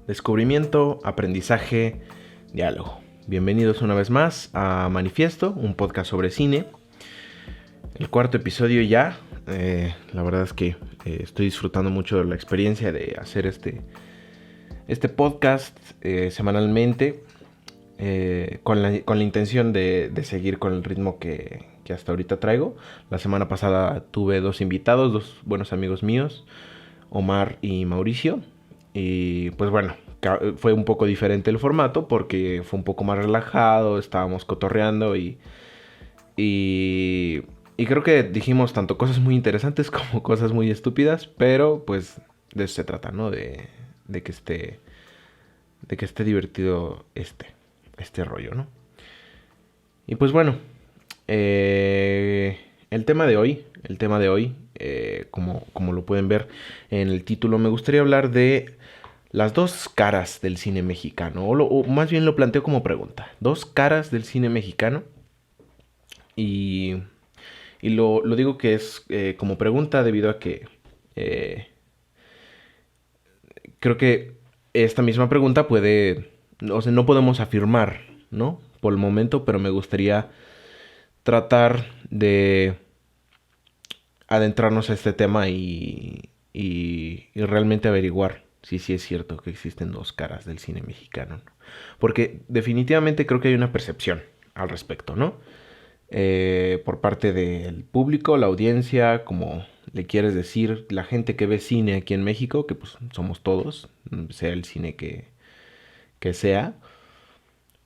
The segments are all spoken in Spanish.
Descubrimiento, aprendizaje, diálogo. Bienvenidos una vez más a Manifiesto, un podcast sobre cine. El cuarto episodio ya. La verdad es que estoy disfrutando mucho de la experiencia de hacer este podcast semanalmente. Con la intención de seguir con el ritmo que hasta ahorita traigo. La semana pasada tuve dos invitados, dos buenos amigos míos, Omar y Mauricio. Y pues bueno, fue un poco diferente el formato porque fue un poco más relajado, estábamos cotorreando y creo que dijimos tanto cosas muy interesantes como cosas muy estúpidas, pero pues de eso se trata, ¿no? De que esté divertido este rollo, ¿no? Y pues bueno, el tema de hoy, como lo pueden ver en el título, me gustaría hablar de las dos caras del cine mexicano, o más bien lo planteo como pregunta, dos caras del cine mexicano, y, y lo digo que es como pregunta debido a que eh, creo que esta misma pregunta o sea, no podemos afirmar, ¿no? Por el momento, pero me gustaría tratar de adentrarnos a este tema y realmente averiguar si sí es cierto que existen dos caras del cine mexicano, ¿no? Porque definitivamente creo que hay una percepción al respecto, ¿no? Por parte del público, la audiencia, como le quieres decir, la gente que ve cine aquí en México, que pues somos todos, sea el cine que sea,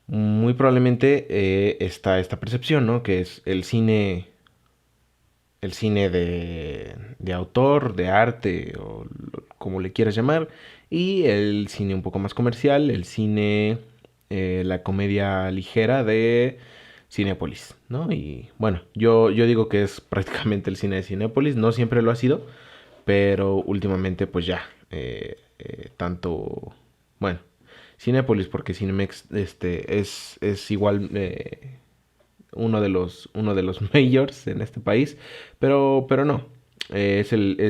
muy probablemente está esta percepción, ¿no? Que es el cine de autor, de arte, o como le quieras llamar, y el cine un poco más comercial, el cine, la comedia ligera de Cinépolis, ¿no? Y bueno, yo digo que es prácticamente el cine de Cinépolis, no siempre lo ha sido, pero últimamente pues ya, tanto, bueno, Cinépolis porque Cinemex es igual uno de los majors en este país, pero no,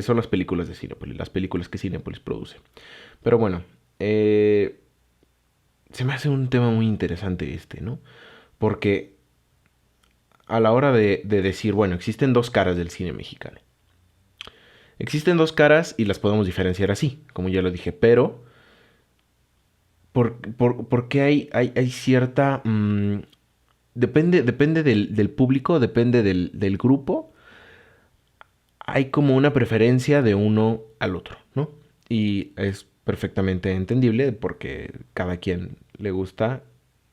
son las películas de Cinépolis, las películas que Cinépolis produce. Pero bueno, se me hace un tema muy interesante ¿no? Porque a la hora de decir, bueno, existen dos caras del cine mexicano. Existen dos caras y las podemos diferenciar así, como ya lo dije, pero porque hay cierta... depende del público, depende del grupo, hay como una preferencia de uno al otro, ¿no? Y es perfectamente entendible porque cada quien le gusta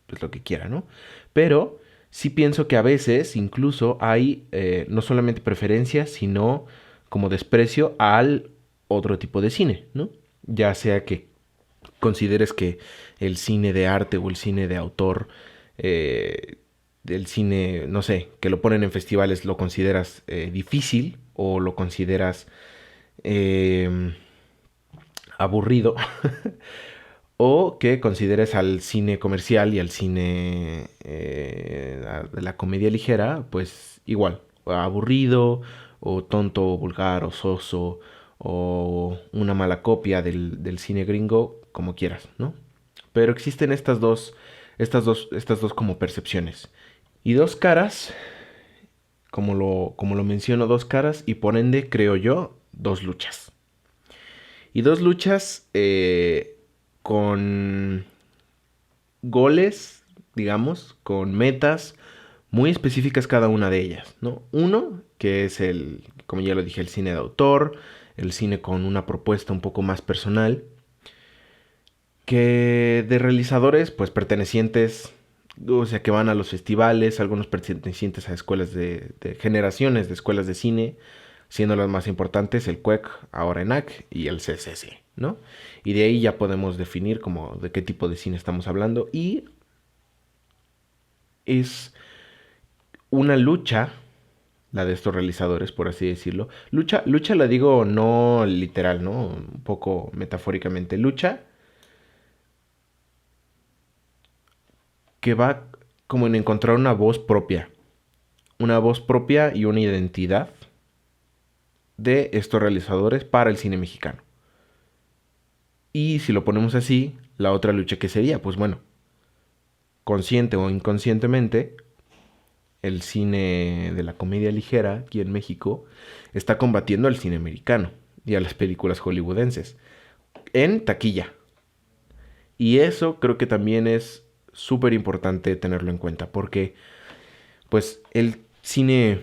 pues lo que quiera, ¿no? Pero sí pienso que a veces incluso hay no solamente preferencia, sino como desprecio al otro tipo de cine, ¿no? Ya sea que consideres que el cine de arte o el cine de autor, del cine, no sé, que lo ponen en festivales, lo consideras difícil o lo consideras eh, aburrido, o que consideres al cine comercial y al cine de la comedia ligera, pues igual, aburrido, o tonto, o vulgar, o soso, o una mala copia del cine gringo, como quieras, ¿no? Pero existen estas dos como percepciones. Y dos caras, como lo menciono, dos caras, y por ende, creo yo, dos luchas. Y dos luchas con goles, digamos, con metas muy específicas cada una de ellas, ¿no? Uno, que es como ya lo dije, el cine de autor, el cine con una propuesta un poco más personal, que de realizadores, pues pertenecientes, o sea, que van a los festivales, algunos pertenecientes a escuelas de generaciones de escuelas de cine, siendo las más importantes el CUEC, ahora ENAC, y el CCC, ¿no? Y de ahí ya podemos definir como de qué tipo de cine estamos hablando, y es una lucha, la de estos realizadores, por así decirlo. Lucha la digo no literal, ¿no? Un poco metafóricamente. Lucha que va como en encontrar una voz propia y una identidad de estos realizadores para el cine mexicano. Y si lo ponemos así, La otra lucha que sería, pues bueno, consciente o inconscientemente, el cine de la comedia ligera aquí en México está combatiendo al cine americano y a las películas hollywoodenses en taquilla. Y eso creo que también es súper importante tenerlo en cuenta porque pues el cine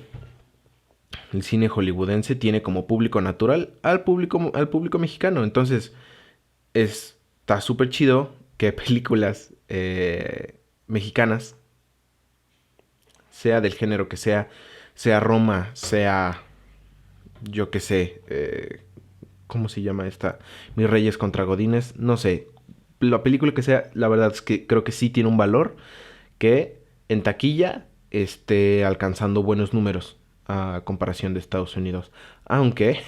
hollywoodense tiene como público natural al público mexicano. Entonces está súper chido que películas mexicanas, sea del género que sea Roma, sea yo que sé, ¿cómo se llama esta? Mis Reyes contra Godines, no sé, la película que sea, la verdad es que creo que sí tiene un valor que en taquilla esté alcanzando buenos números a comparación de Estados Unidos. Aunque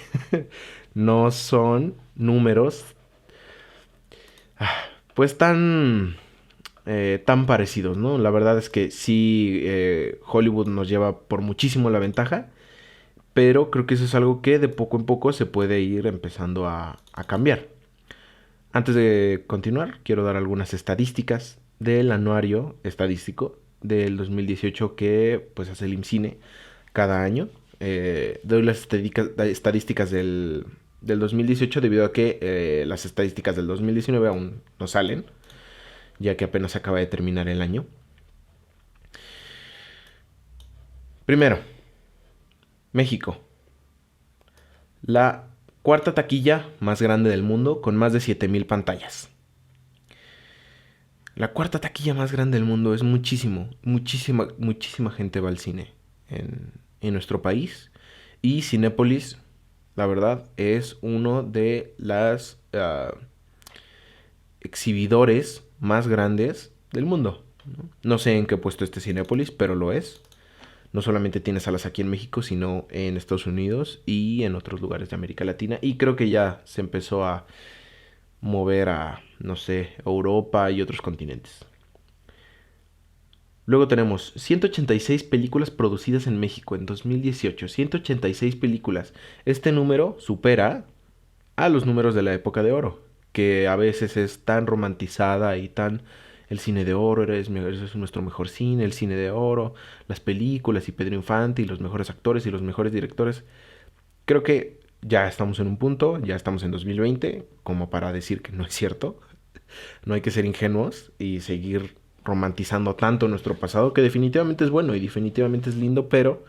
no son números pues tan parecidos, ¿no? La verdad es que sí, Hollywood nos lleva por muchísimo la ventaja, pero creo que eso es algo que de poco en poco se puede ir empezando a cambiar. Antes de continuar, quiero dar algunas estadísticas del anuario estadístico del 2018 que pues hace el IMCINE cada año. Doy las estadísticas del 2018 debido a que las estadísticas del 2019 aún no salen, ya que apenas acaba de terminar el año. Primero, México. La cuarta taquilla más grande del mundo con más de 7,000 pantallas. La cuarta taquilla más grande del mundo es muchísimo. Muchísima gente va al cine en nuestro país. Y Cinépolis, la verdad, es uno de las exhibidores más grandes del mundo. No sé en qué puesto esté Cinépolis, pero lo es. No solamente tiene salas aquí en México, sino en Estados Unidos y en otros lugares de América Latina. Y creo que ya se empezó a mover a, no sé, Europa y otros continentes. Luego tenemos 186 películas producidas en México en 2018. 186 películas. Este número supera a los números de la época de oro, que a veces es tan romantizada y tan el cine de oro es nuestro mejor cine, el cine de oro, las películas y Pedro Infante y los mejores actores y los mejores directores. Creo que ya estamos en un punto, ya estamos en 2020, como para decir que no es cierto. No hay que ser ingenuos y seguir romantizando tanto nuestro pasado, que definitivamente es bueno y definitivamente es lindo, pero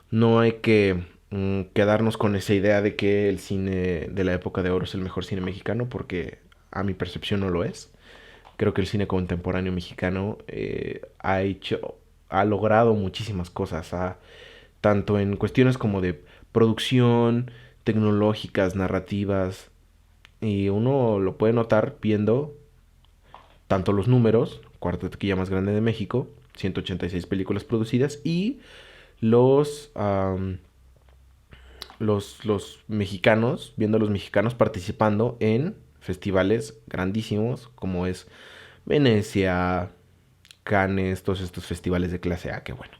no hay que quedarnos con esa idea de que el cine de la época de oro es el mejor cine mexicano, porque a mi percepción no lo es. Creo que el cine contemporáneo mexicano ha logrado muchísimas cosas, tanto en cuestiones como de producción, tecnológicas, narrativas, y uno lo puede notar viendo tanto los números, cuarta taquilla más grande de México, 186 películas producidas, y los, am, los mexicanos, viendo a los mexicanos participando en festivales grandísimos como es Venecia, Cannes, todos estos festivales de clase A, que bueno,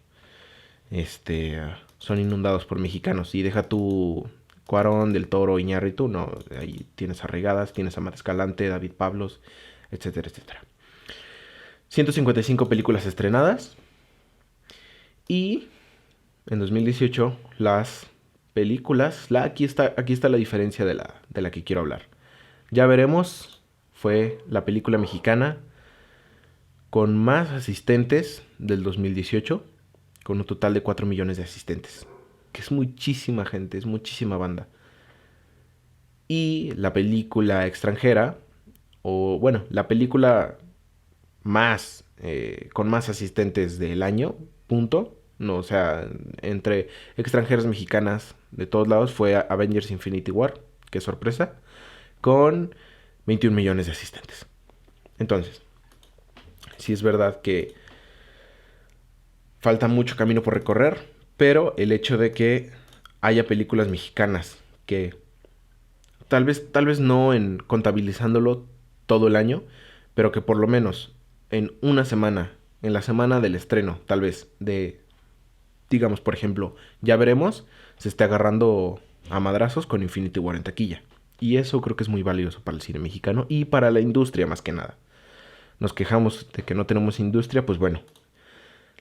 son inundados por mexicanos. Y deja tu Cuarón, Del Toro, Iñárritu, no, ahí tienes a Regadas, tienes a Matt Escalante, David Pablos, etcétera, etcétera. 155 películas estrenadas y en 2018 las películas, aquí está la diferencia de la que quiero hablar. Ya veremos, fue la película mexicana con más asistentes del 2018, con un total de 4 millones de asistentes, que es muchísima gente, es muchísima banda. Y la película extranjera, o bueno, la película con más asistentes del año, punto. No, o sea, entre extranjeras mexicanas de todos lados fue Avengers Infinity War, qué sorpresa, con 21 millones de asistentes. Entonces, sí es verdad que falta mucho camino por recorrer, pero el hecho de que haya películas mexicanas que tal vez no en contabilizándolo todo el año, pero que por lo menos en una semana, en la semana del estreno, tal vez digamos, por ejemplo, ya veremos, se esté agarrando a madrazos con Infinity War en taquilla. Y eso creo que es muy valioso para el cine mexicano y para la industria más que nada. Nos quejamos de que no tenemos industria, pues bueno,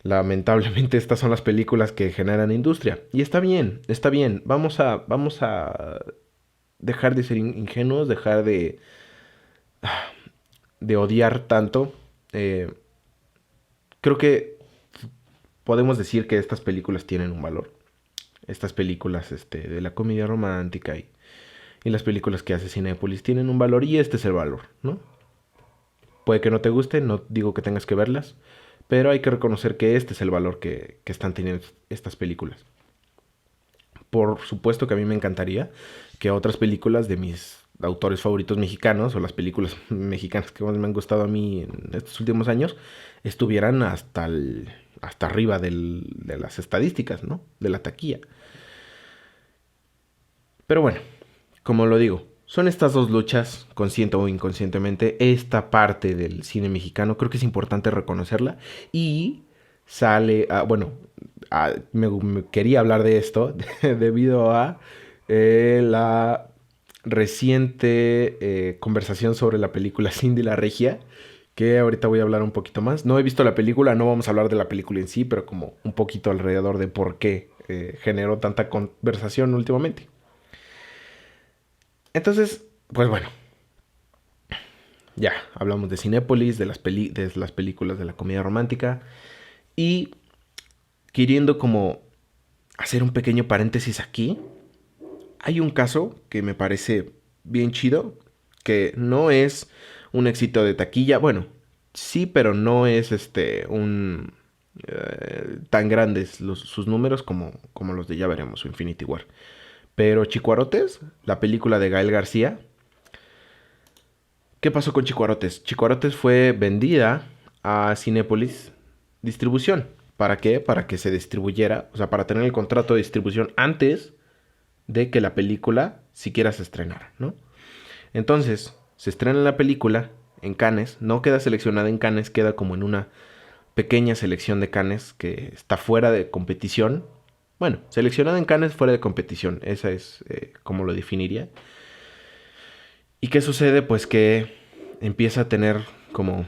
lamentablemente estas son las películas que generan industria. Y está bien, está bien. Vamos a dejar de ser ingenuos, dejar de odiar tanto. Eh, Creo que podemos decir que estas películas tienen un valor. Estas películas de la comedia romántica y las películas que hace Cinépolis tienen un valor y este es el valor, ¿no? Puede que no te guste, no digo que tengas que verlas, pero hay que reconocer que este es el valor que están teniendo estas películas. Por supuesto que a mí me encantaría que otras películas de mis autores favoritos mexicanos o las películas mexicanas que más me han gustado a mí en estos últimos años estuvieran hasta arriba de las estadísticas, ¿no? De la taquilla. Pero bueno, como lo digo, son estas dos luchas, consciente o inconscientemente, esta parte del cine mexicano, creo que es importante reconocerla y sale, bueno, me quería hablar de esto debido a la reciente conversación sobre la película Cindy la Regia, que ahorita voy a hablar un poquito más. No he visto la película, no vamos a hablar de la película en sí, pero como un poquito alrededor de por qué generó tanta conversación últimamente. Entonces, pues bueno, ya hablamos de Cinépolis, de las películas de la comedia romántica y queriendo como hacer un pequeño paréntesis aquí, hay un caso que me parece bien chido, que no es un éxito de taquilla, bueno, sí, pero no es tan grandes sus números como los de Ya Veremos o Infinity War. Pero Chicuarotes, la película de Gael García, ¿qué pasó con Chicuarotes? Chicuarotes fue vendida a Cinépolis Distribución. ¿Para qué? Para que se distribuyera, o sea, para tener el contrato de distribución antes de que la película siquiera se estrenara, ¿no? Entonces, se estrena la película en Cannes, no queda seleccionada en Cannes, queda como en una pequeña selección de Cannes que está fuera de competición. Bueno, seleccionada en Cannes fuera de competición, esa es como lo definiría. ¿Y qué sucede? Pues que empieza a tener como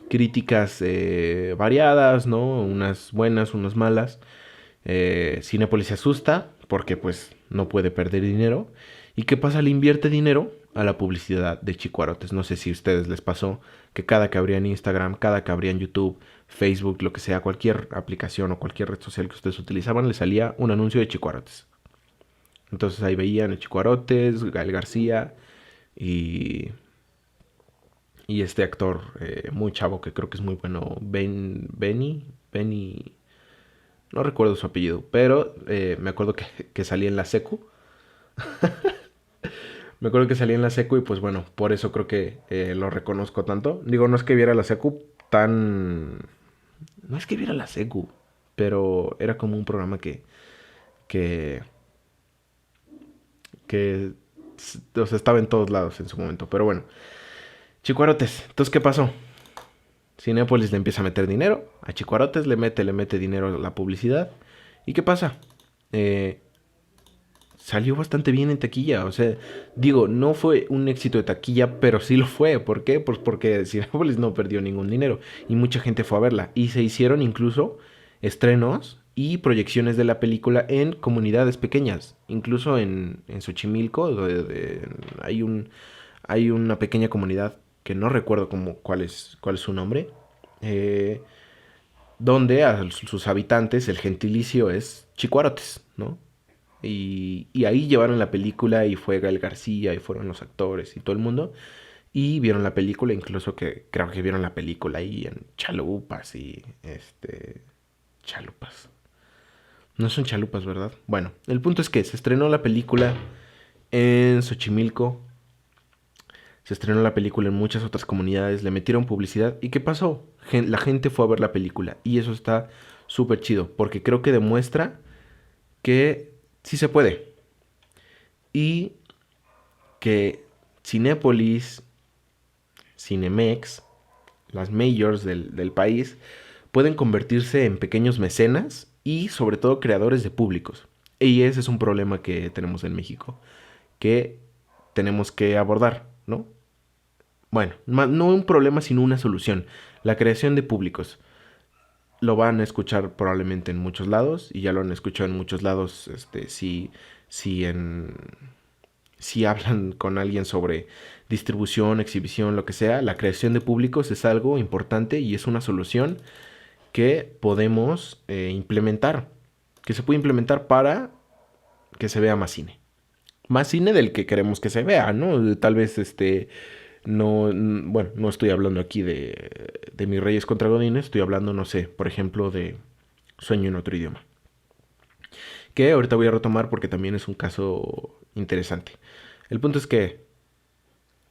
críticas variadas, ¿no? Unas buenas, unas malas. Cinépolis se asusta porque pues no puede perder dinero. ¿Y qué pasa? Le invierte dinero a la publicidad de Chicuarotes. No sé si a ustedes les pasó que cada que abrían Instagram, cada que abrían YouTube, Facebook, lo que sea, cualquier aplicación o cualquier red social que ustedes utilizaban, les salía un anuncio de Chicuarotes. Entonces ahí veían el Chicuarotes, Gael García y este actor muy chavo que creo que es muy bueno, Benny, no recuerdo su apellido, pero me acuerdo que salía en la secu. Me acuerdo que salía en la secu y pues bueno, por eso creo que lo reconozco tanto. Digo, no es que viera la secu tan... No es que viera la secu, pero era como un programa que, que o sea, estaba en todos lados en su momento. Pero bueno, Chicuarotes, entonces, ¿qué pasó? Cinépolis le empieza a meter dinero, a Chicuarotes le mete dinero a la publicidad. ¿Y qué pasa? Eh, Salió bastante bien en taquilla. O sea, digo, no fue un éxito de taquilla, pero sí lo fue. ¿Por qué? Pues porque Cinépolis no perdió ningún dinero y mucha gente fue a verla. Y se hicieron incluso estrenos y proyecciones de la película en comunidades pequeñas. Incluso en Xochimilco hay una pequeña comunidad que no recuerdo cuál es su nombre. eh, Donde a sus habitantes el gentilicio es Chicuarotes, ¿no? Y ahí llevaron la película y fue Gael García y fueron los actores y todo el mundo. Y vieron la película, incluso que creo que vieron la película ahí en chalupas y chalupas. No son chalupas, ¿verdad? Bueno, el punto es que se estrenó la película en Xochimilco, se estrenó la película en muchas otras comunidades, le metieron publicidad. ¿Y qué pasó? La gente fue a ver la película y eso está súper chido porque creo que demuestra que sí se puede. Y que Cinépolis, Cinemex, las majors del país, pueden convertirse en pequeños mecenas y sobre todo creadores de públicos. Y ese es un problema que tenemos en México, que tenemos que abordar, ¿no? Bueno, no un problema, sino una solución. La creación de públicos. Lo van a escuchar probablemente en muchos lados, y ya lo han escuchado en muchos lados, si en... Si hablan con alguien sobre distribución, exhibición, lo que sea, la creación de públicos es algo importante y es una solución que podemos implementar, que se puede implementar para que se vea más cine. Más cine del que queremos que se vea, ¿no? Tal vez no, bueno, no estoy hablando aquí de Mis Reyes contra Godines, estoy hablando, no sé, por ejemplo, de Sueño en otro idioma. Que ahorita voy a retomar porque también es un caso interesante. El punto es que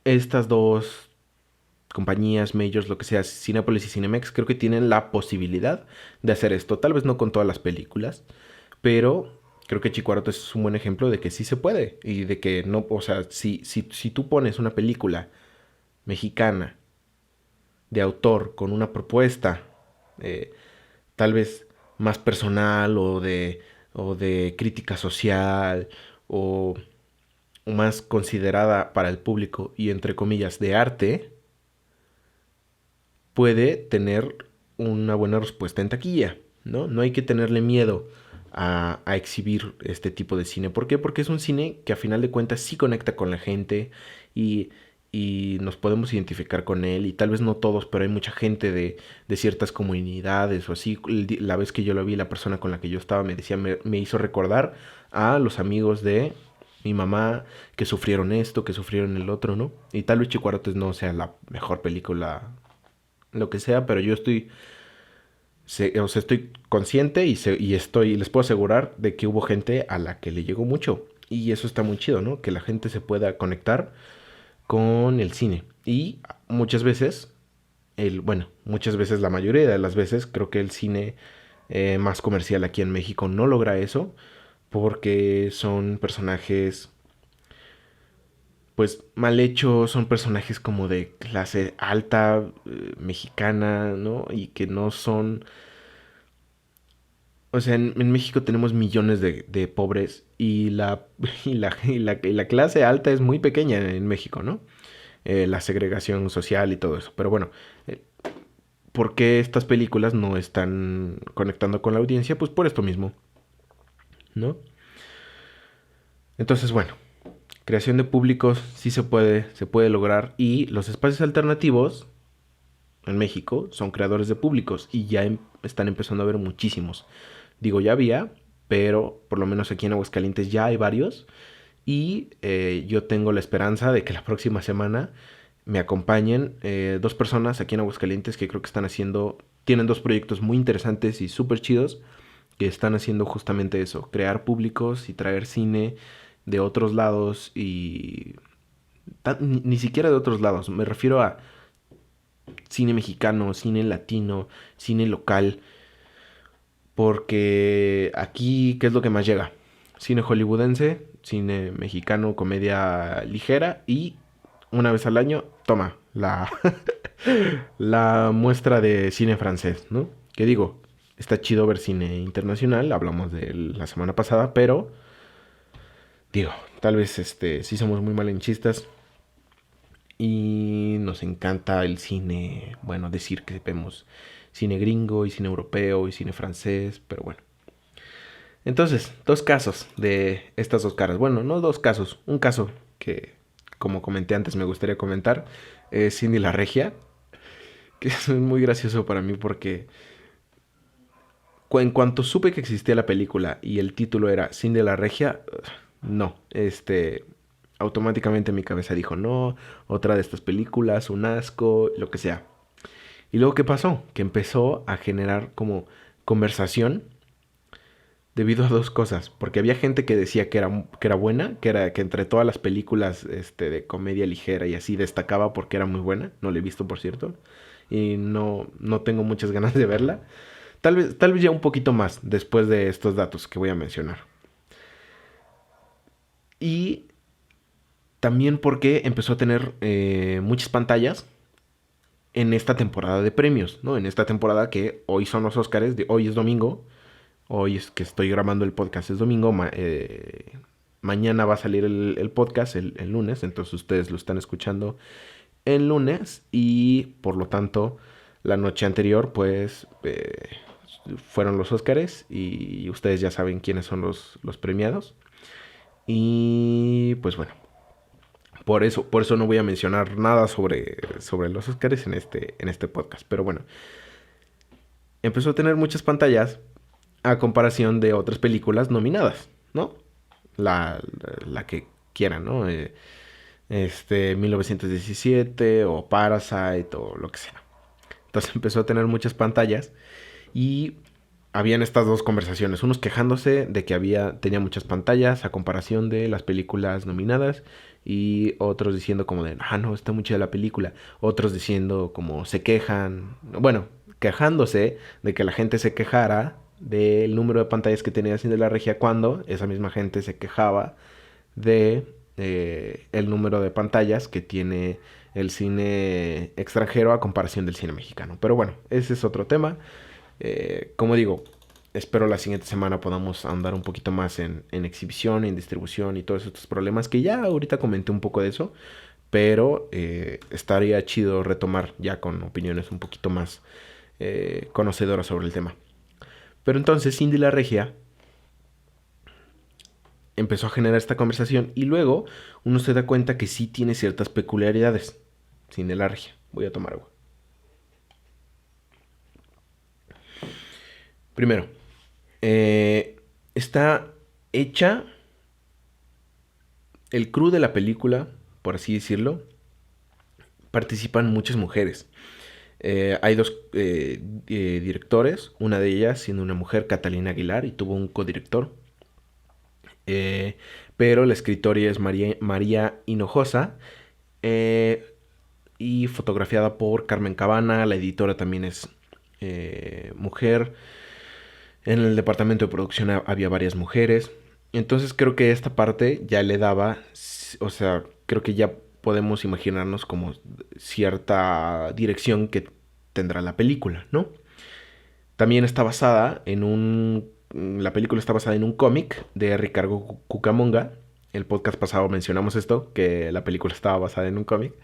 estas dos compañías, majors, lo que sea, Cinépolis y Cinemex, creo que tienen la posibilidad de hacer esto. Tal vez no con todas las películas, pero creo que Chicuarote es un buen ejemplo de que sí se puede. Y de que no, o sea, si tú pones una película mexicana de autor con una propuesta eh, tal vez más personal o de crítica social o, o más considerada para el público y entre comillas de arte, puede tener una buena respuesta en taquilla, ¿no? No hay que tenerle miedo a exhibir este tipo de cine. ¿Por qué? Porque es un cine que a final de cuentas sí conecta con la gente y, y nos podemos identificar con él. Y tal vez no todos, pero hay mucha gente de ciertas comunidades o así. La vez que yo lo vi, la persona con la que yo estaba me decía, me hizo recordar a los amigos de mi mamá que sufrieron esto, que sufrieron el otro, ¿no? Y tal vez Chicuarotes no sea la mejor película, lo que sea, pero yo o sea, estoy consciente y les puedo asegurar de que hubo gente a la que le llegó mucho. Y eso está muy chido, ¿no? Que la gente se pueda conectar con el cine. Y muchas veces, bueno, muchas veces, la mayoría de las veces, creo que el cine más comercial aquí en México no logra eso porque son personajes pues mal hechos, son personajes como de clase alta, mexicana, ¿no? Y que no son... O sea, en México tenemos millones de pobres y la clase alta es muy pequeña en México, ¿no? La segregación social y todo eso. Pero bueno, eh, ¿por qué estas películas no están conectando con la audiencia? Pues por esto mismo, ¿no? Entonces, bueno, creación de públicos sí se puede lograr y los espacios alternativos en México son creadores de públicos y ya están empezando a haber muchísimos. Digo, ya había, pero por lo menos aquí en Aguascalientes ya hay varios y yo tengo la esperanza de que la próxima semana me acompañen dos personas aquí en Aguascalientes que creo que tienen dos proyectos muy interesantes y súper chidos que están haciendo justamente eso, crear públicos y traer cine de otros lados y ni siquiera de otros lados, me refiero a cine mexicano, cine latino, cine local, porque aquí, ¿qué es lo que más llega? Cine hollywoodense, cine mexicano, comedia ligera y una vez al año, toma, la muestra de cine francés, ¿no? Que digo, está chido ver cine internacional, hablamos de la semana pasada, pero digo, tal vez sí somos muy malinchistas y nos encanta el cine, bueno, decir que vemos cine gringo y cine europeo y cine francés, pero bueno. Entonces, dos casos de estas dos caras. Bueno, no dos casos, un caso que, como comenté antes, me gustaría comentar, es Cindy la Regia, que es muy gracioso para mí porque en cuanto supe que existía la película y el título era Cindy la Regia, no, automáticamente mi cabeza dijo, no, otra de estas películas, un asco, lo que sea. Y luego, ¿qué pasó? Que empezó a generar como conversación debido a dos cosas. Porque había gente que decía que era buena, que entre todas las películas de comedia ligera y así destacaba porque era muy buena. No la he visto, por cierto. Y no tengo muchas ganas de verla. Tal vez ya un poquito más después de estos datos que voy a mencionar. Y también porque empezó a tener muchas pantallas en esta temporada de premios, ¿no? En esta temporada que hoy son los Óscares, hoy es domingo, hoy es que estoy grabando el podcast, es domingo, mañana va a salir el podcast el lunes, entonces ustedes lo están escuchando el lunes y por lo tanto la noche anterior pues fueron los Óscares y ustedes ya saben quiénes son los premiados. Y pues bueno, por eso no voy a mencionar nada sobre los Óscares en este podcast. Pero bueno, empezó a tener muchas pantallas a comparación de otras películas nominadas, ¿no? La que quieran, ¿no? 1917 o Parasite o lo que sea. Entonces empezó a tener muchas pantallas y habían estas dos conversaciones, unos quejándose de que tenía muchas pantallas a comparación de las películas nominadas y otros diciendo como de, ah, no, está muy chida la película, otros diciendo como se quejan, bueno, quejándose de que la gente se quejara del número de pantallas que tenía Cine de la Regia cuando esa misma gente se quejaba de el número de pantallas que tiene el cine extranjero a comparación del cine mexicano. Pero bueno, ese es otro tema. Como digo, espero la siguiente semana podamos andar un poquito más en exhibición, en distribución y todos estos problemas que ya ahorita comenté un poco de eso, pero estaría chido retomar ya con opiniones un poquito más conocedoras sobre el tema. Pero entonces Cindy la Regia empezó a generar esta conversación y luego uno se da cuenta que sí tiene ciertas peculiaridades. Cindy la Regia. Voy a tomar agua. Primero, está hecha el crew de la película, por así decirlo, participan muchas mujeres. Hay dos directores, una de ellas siendo una mujer, Catalina Aguilar, y tuvo un codirector. Pero la escritora es María Hinojosa y fotografiada por Carmen Cabana. La editora también es mujer. En el departamento de producción había varias mujeres. Entonces creo que esta parte ya le daba, o sea, creo que ya podemos imaginarnos como cierta dirección que tendrá la película, ¿no? También está basada en la película está basada en un cómic de Ricardo Cucamonga. El podcast pasado mencionamos esto, que la película estaba basada en un cómic.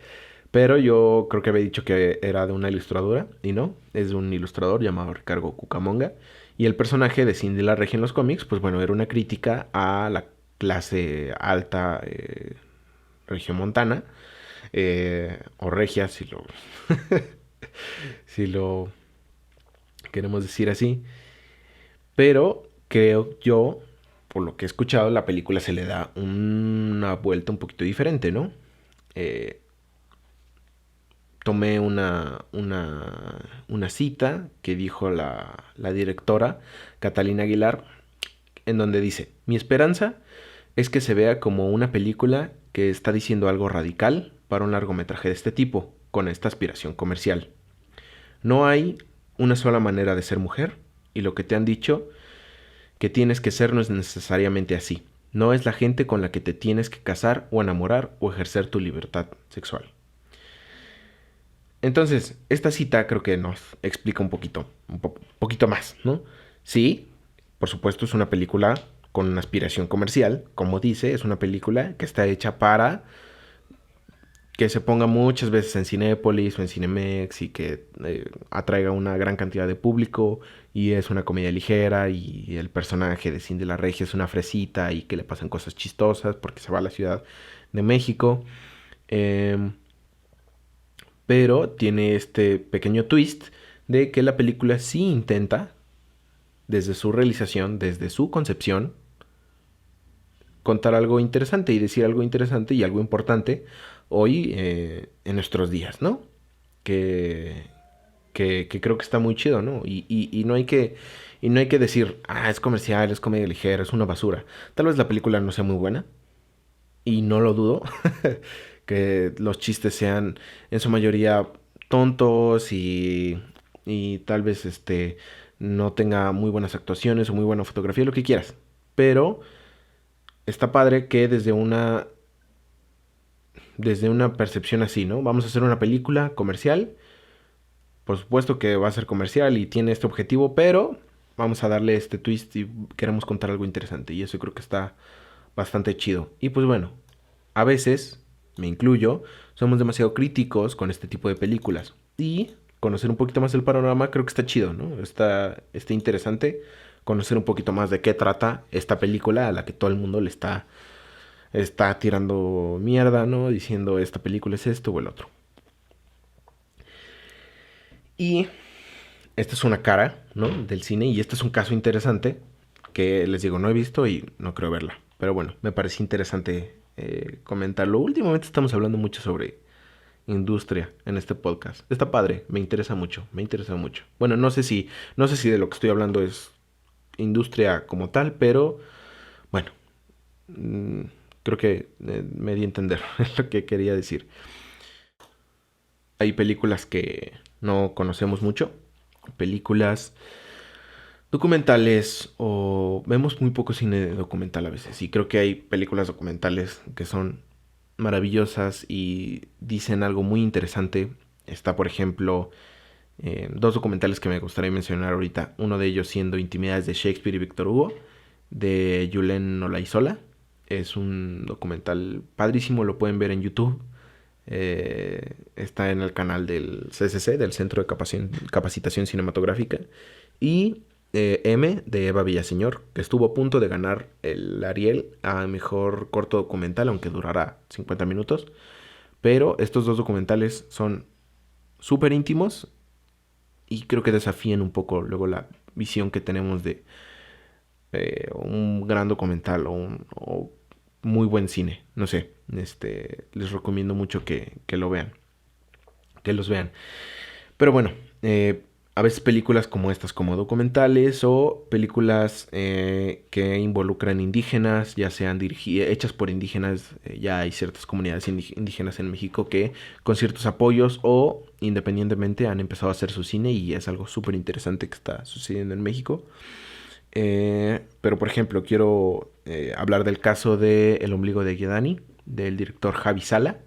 Pero yo creo que había dicho que era de una ilustradora, y no, es de un ilustrador llamado Ricardo Cucamonga. Y el personaje de Cindy la Regia en los cómics, pues bueno, era una crítica a la clase alta regiomontana, o regia, si lo queremos decir así. Pero creo yo, por lo que he escuchado, la película se le da una vuelta un poquito diferente, ¿no? Eh, tomé una cita que dijo la directora Catalina Aguilar, en donde dice, mi esperanza es que se vea como una película que está diciendo algo radical para un largometraje de este tipo, con esta aspiración comercial. No hay una sola manera de ser mujer, y lo que te han dicho que tienes que ser no es necesariamente así. No es la gente con la que te tienes que casar o enamorar o ejercer tu libertad sexual. Entonces, esta cita creo que nos explica un poquito más, ¿no? Sí, por supuesto es una película con una aspiración comercial, como dice, es una película que está hecha para que se ponga muchas veces en Cinépolis o en Cinemex y que atraiga una gran cantidad de público y es una comedia ligera y el personaje de Cindy la Regia es una fresita y que le pasan cosas chistosas porque se va a la Ciudad de México. Eh, pero tiene este pequeño twist de que la película sí intenta, desde su realización, desde su concepción, contar algo interesante y decir algo interesante y algo importante hoy en nuestros días, ¿no? Que, que creo que está muy chido, ¿no? Y no hay y no hay que decir, ah, es comercial, es comedia ligera, es una basura. Tal vez la película no sea muy buena, y no lo dudo, que los chistes sean en su mayoría tontos y tal vez no tenga muy buenas actuaciones o muy buena fotografía, lo que quieras. Pero está padre que desde una percepción así, ¿no? Vamos a hacer una película comercial. Por supuesto que va a ser comercial y tiene este objetivo, pero vamos a darle este twist y queremos contar algo interesante. Y eso creo que está bastante chido. Y pues bueno, a veces, me incluyo, somos demasiado críticos con este tipo de películas. Y conocer un poquito más el panorama creo que está chido, ¿no? Está interesante conocer un poquito más de qué trata esta película a la que todo el mundo le está tirando mierda, ¿no? Diciendo esta película es esto o el otro. Y esta es una cara, ¿no? Del cine y este es un caso interesante que les digo, no he visto y no creo verla. Pero bueno, me parece interesante comentarlo. Últimamente estamos hablando mucho sobre industria en este podcast. Está padre, me interesa mucho, me interesa mucho. Bueno, no sé si de lo que estoy hablando es industria como tal, pero bueno, mm, creo que me di a entender lo que quería decir. Hay películas que no conocemos mucho, películas documentales o vemos muy poco cine documental a veces y creo que hay películas documentales que son maravillosas y dicen algo muy interesante. Está, por ejemplo, dos documentales que me gustaría mencionar ahorita. Uno de ellos siendo Intimidades de Shakespeare y Víctor Hugo, de Julen Olaizola. Es un documental padrísimo, lo pueden ver en YouTube. Está en el canal del CCC, del Centro de Capacitación Cinematográfica. Y M, de Eva Villaseñor, que estuvo a punto de ganar el Ariel a mejor corto documental, aunque durará 50 minutos. Pero estos dos documentales son súper íntimos y creo que desafían un poco luego la visión que tenemos de un gran documental o muy buen cine. No sé, les recomiendo mucho que lo vean, que los vean. Pero bueno, a veces películas como estas, como documentales o películas que involucran indígenas, ya sean hechas por indígenas, ya hay ciertas comunidades indígenas en México que con ciertos apoyos o independientemente han empezado a hacer su cine y es algo súper interesante que está sucediendo en México. Pero por ejemplo, quiero hablar del caso de El ombligo de Guedani, del director Javi Sala.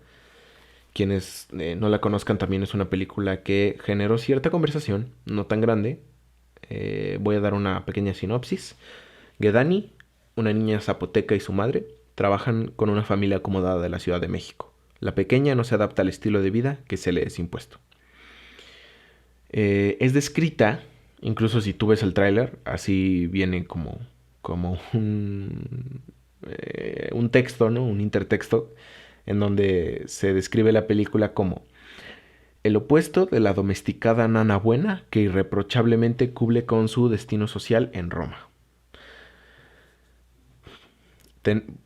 Quienes no la conozcan, también es una película que generó cierta conversación, no tan grande. Voy a dar una pequeña sinopsis. Guedani, una niña zapoteca y su madre trabajan con una familia acomodada de la Ciudad de México. La pequeña no se adapta al estilo de vida que se le es impuesto. Es descrita, incluso si tú ves el tráiler, así viene como un texto, ¿no? Un intertexto en donde se describe la película como el opuesto de la domesticada nana buena que irreprochablemente cubre con su destino social en Roma.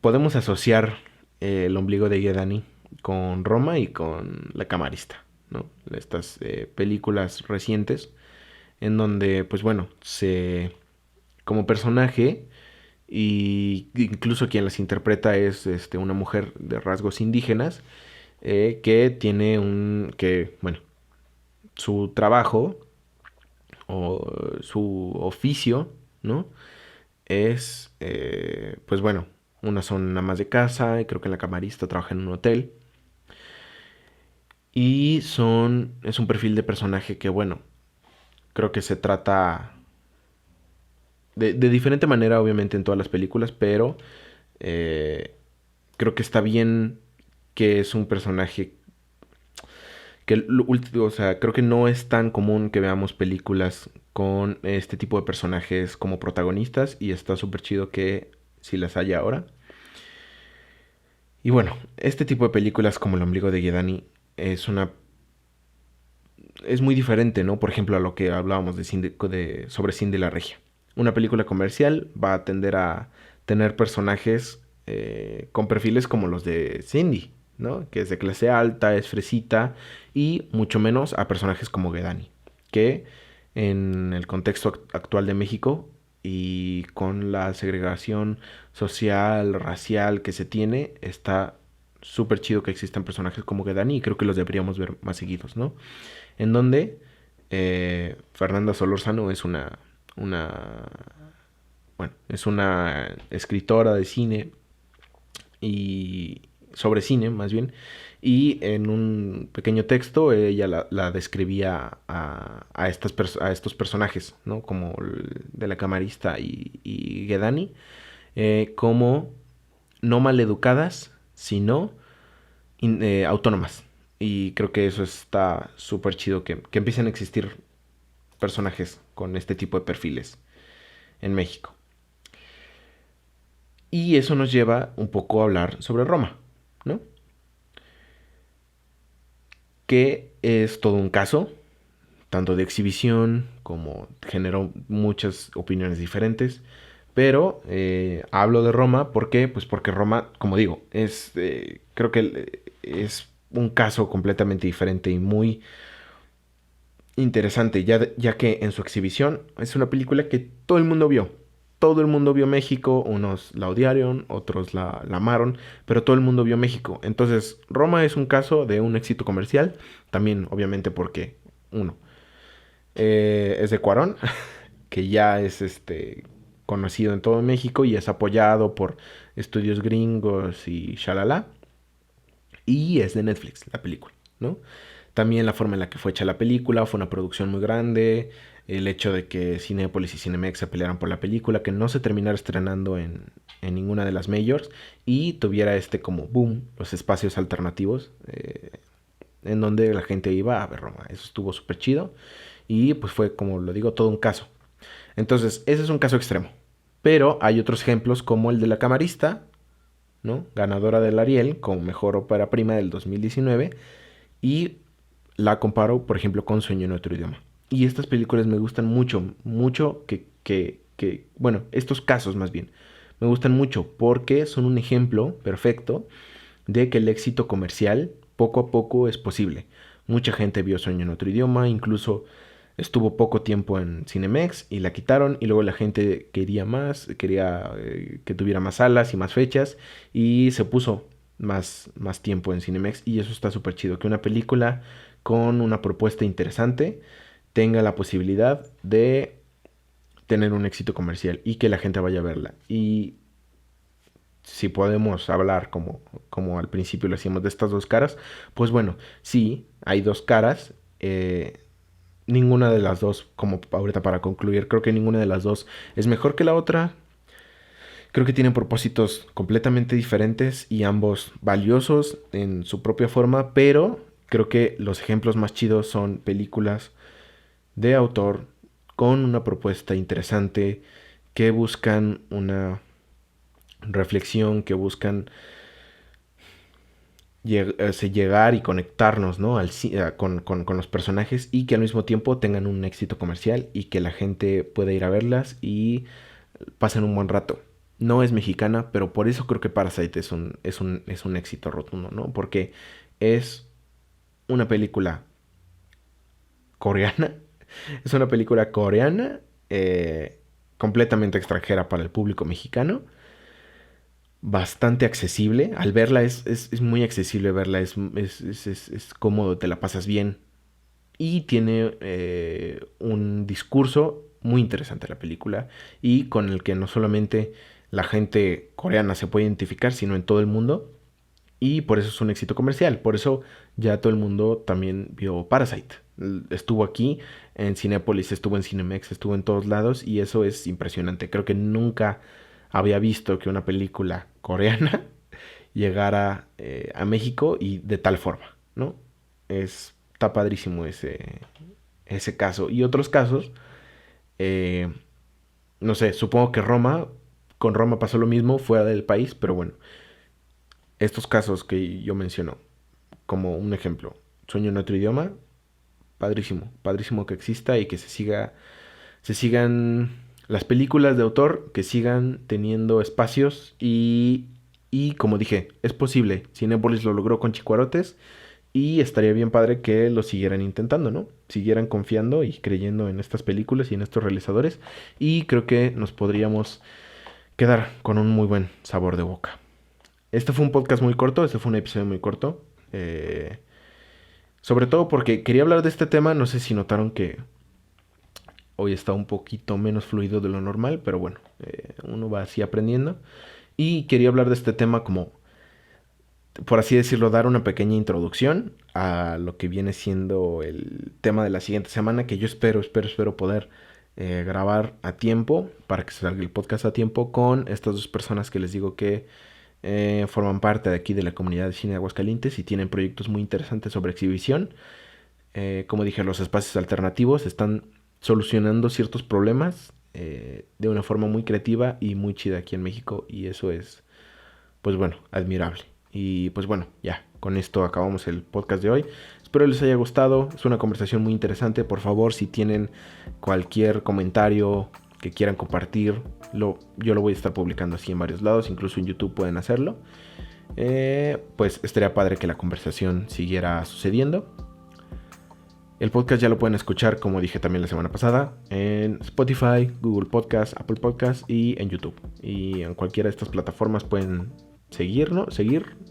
Podemos asociar el ombligo de Guedani con Roma y con La Camarista, ¿no? Estas películas recientes en donde, pues bueno, como personaje y incluso quien las interpreta es una mujer de rasgos indígenas que tiene bueno, su trabajo o su oficio, ¿no? Es, pues bueno, unas son amas de casa, y creo que la camarista trabaja en un hotel. Y es un perfil de personaje que, bueno, creo que se trata de diferente manera, obviamente, en todas las películas, pero eh, creo que está bien que es un personaje o sea, creo que no es tan común que veamos películas con este tipo de personajes como protagonistas y está súper chido que si las haya ahora. Y bueno, este tipo de películas como El ombligo de Guedani es muy diferente, ¿no? Por ejemplo, a lo que hablábamos sobre Cindy la Regia. Una película comercial va a tender a tener personajes con perfiles como los de Cindy, ¿no? Que es de clase alta, es fresita, y mucho menos a personajes como Guedani, que en el contexto actual de México y con la segregación social, racial que se tiene, está súper chido que existan personajes como Guedani y creo que los deberíamos ver más seguidos, ¿no? En donde Fernanda Solórzano una, bueno, es una escritora de cine y sobre cine más bien, y en un pequeño texto ella la describía a estos personajes, ¿no? Como el de la camarista y Guedani, como no maleducadas, sino autónomas. Y creo que eso está súper chido, que empiecen a existir personajes con este tipo de perfiles en México. Y eso nos lleva un poco a hablar sobre Roma, ¿no? Que es todo un caso, tanto de exhibición como generó muchas opiniones diferentes. Pero hablo de Roma, ¿por qué? Pues porque Roma, como digo, creo que es un caso completamente diferente y muy interesante, ya que en su exhibición es una película que todo el mundo vio. Todo el mundo vio México, unos la odiaron, otros la amaron, pero todo el mundo vio México. Entonces, Roma es un caso de un éxito comercial, también obviamente porque, uno, es de Cuarón, que ya es conocido en todo México y es apoyado por estudios gringos y shalala. Y es de Netflix la película, ¿no? También la forma en la que fue hecha la película, fue una producción muy grande, el hecho de que Cinépolis y Cinemex se pelearan por la película, que no se terminara estrenando en ninguna de las majors y tuviera como boom, los espacios alternativos en donde la gente iba a ver Roma. Eso estuvo súper chido y pues fue, como lo digo, todo un caso. Entonces, ese es un caso extremo. Pero hay otros ejemplos como el de La Camarista, ¿no? Ganadora del Ariel como mejor ópera prima del 2019 y la comparo, por ejemplo, con Sueño en otro idioma. Y estas películas me gustan mucho, mucho bueno, estos casos más bien, me gustan mucho porque son un ejemplo perfecto de que el éxito comercial poco a poco es posible. Mucha gente vio Sueño en otro idioma, incluso estuvo poco tiempo en Cinemex y la quitaron y luego la gente quería más, quería que tuviera más salas y más fechas y se puso más tiempo en Cinemex y eso está súper chido, que una película con una propuesta interesante tenga la posibilidad de tener un éxito comercial y que la gente vaya a verla. Y si podemos hablar como al principio lo hacíamos de estas dos caras, pues bueno, sí, hay dos caras. Ninguna de las dos, como ahorita para concluir, creo que ninguna de las dos es mejor que la otra. Creo que tienen propósitos completamente diferentes y ambos valiosos en su propia forma, pero creo que los ejemplos más chidos son películas de autor con una propuesta interesante que buscan una reflexión, que buscan llegar y conectarnos, ¿no? Con los personajes y que al mismo tiempo tengan un éxito comercial y que la gente pueda ir a verlas y pasen un buen rato. No es mexicana, pero por eso creo que Parasite es un éxito rotundo, ¿no? Porque es una película coreana. Es una película coreana completamente extranjera para el público mexicano. Bastante accesible. Al verla es muy accesible verla. Es cómodo, te la pasas bien. Y tiene un discurso muy interesante la película. Y con el que no solamente la gente coreana se puede identificar, sino en todo el mundo. Y por eso es un éxito comercial. Por eso ya todo el mundo también vio Parasite. Estuvo aquí en Cinépolis, estuvo en Cinemex, estuvo en todos lados. Y eso es impresionante. Creo que nunca había visto que una película coreana llegara a México y de tal forma, ¿no? Está padrísimo ese caso. Y otros casos, eh, no sé, supongo que con Roma pasó lo mismo fuera del país, pero bueno, estos casos que yo menciono, como un ejemplo, Sueño en otro idioma, padrísimo, padrísimo que exista y que se sigan las películas de autor, que sigan teniendo espacios y como dije, es posible. Cinépolis lo logró con Chicuarotes y estaría bien padre que lo siguieran intentando, ¿no? Siguieran confiando y creyendo en estas películas y en estos realizadores y creo que nos podríamos quedar con un muy buen sabor de boca. Este fue un podcast muy corto, este fue un episodio muy corto. Sobre todo porque quería hablar de este tema, no sé si notaron que hoy está un poquito menos fluido de lo normal, pero bueno, uno va así aprendiendo. Y quería hablar de este tema como, por así decirlo, dar una pequeña introducción a lo que viene siendo el tema de la siguiente semana, que yo espero poder grabar a tiempo, para que salga el podcast a tiempo con estas dos personas que les digo que forman parte de aquí de la comunidad de cine de Aguascalientes y tienen proyectos muy interesantes sobre exhibición. Como dije, los espacios alternativos están solucionando ciertos problemas de una forma muy creativa y muy chida aquí en México, y eso es, pues bueno, admirable. Y pues bueno, ya, con esto acabamos el podcast de hoy. Espero les haya gustado, es una conversación muy interesante. Por favor, si tienen cualquier comentario que quieran compartir, yo lo voy a estar publicando así en varios lados, incluso en YouTube pueden hacerlo. Pues estaría padre que la conversación siguiera sucediendo. El podcast ya lo pueden escuchar, como dije también la semana pasada, en Spotify, Google Podcast, Apple Podcast y en YouTube. Y en cualquiera de estas plataformas pueden seguir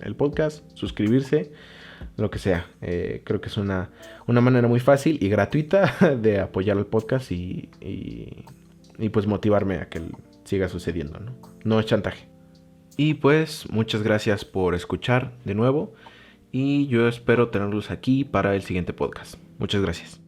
el podcast, suscribirse, lo que sea. Creo que es una manera muy fácil y gratuita de apoyar al podcast y pues motivarme a que siga sucediendo, ¿no? No es chantaje. Y pues muchas gracias por escuchar de nuevo y yo espero tenerlos aquí para el siguiente podcast. Muchas gracias.